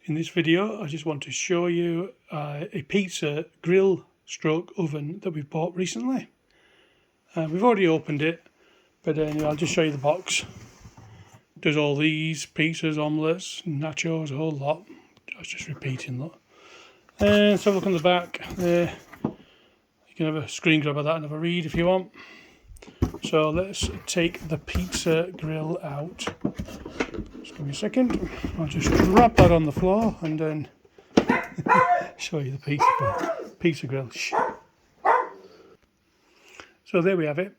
In this video, I just want to show you a pizza grill stroke oven that we've bought recently. We've already opened it, but anyway, I'll just show you the box. Does all these pizzas, omelettes, nachos, a whole lot. I was just repeating that. Let's have a look on the back there. You can have a screen grab of that and have a read if you want. So let's take the pizza grill out. Just give me a second. I'll just drop that on the floor and then show you the pizza grill. So there we have it.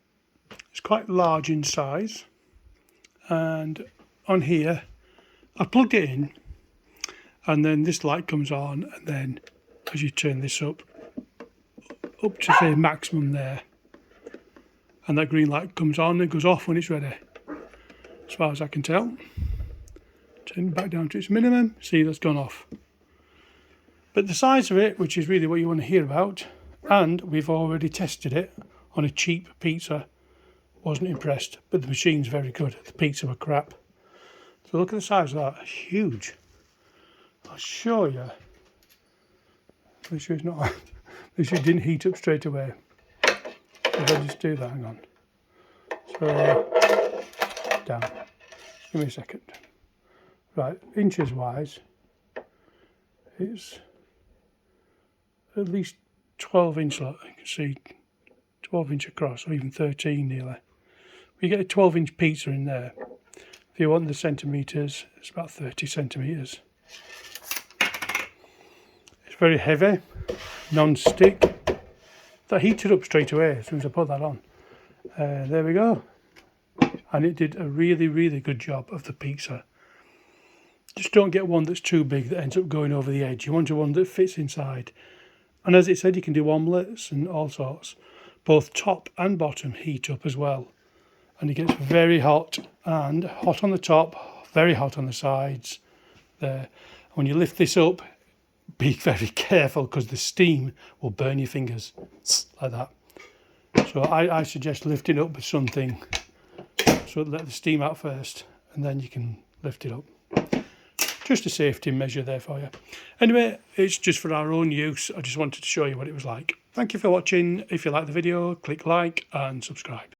It's quite large in size, and on here I plugged it in, and then this light comes on, and then as you turn this up to say maximum there, and that green light comes on and goes off when it's ready, as far as I can tell. Turn it back down to its minimum, see that's gone off. But the size of it, which is really what you want to hear about, and we've already tested it on a cheap pizza, wasn't impressed, but the machine's very good. The pizza were crap. So look at the size of that, huge. I'll show you. Make sure it's not, make sure it didn't heat up straight away. If I just do that, hang on. So, down. Give me a second. Right, inches wise, it's at least 12 inch, like you can see, 12 inch across, or even 13 nearly. You get a 12 inch pizza in there. If you want the centimetres, it's about 30 centimetres. It's very heavy, non-stick. That heated up straight away as soon as I put that on. There we go. And it did a really, really good job of the pizza. Just don't get one that's too big that ends up going over the edge. You want one that fits inside. And as it said, you can do omelettes and all sorts. Both top and bottom heat up as well. And it gets very hot, and hot on the top, very hot on the sides. There. When you lift this up, be very careful because the steam will burn your fingers, like that. So I suggest lifting up with something, so let the steam out first, and then you can lift it up. Just a safety measure there for you. Anyway, it's just for our own use. I just wanted to show you what it was like. Thank you for watching. If you like the video, click like and subscribe.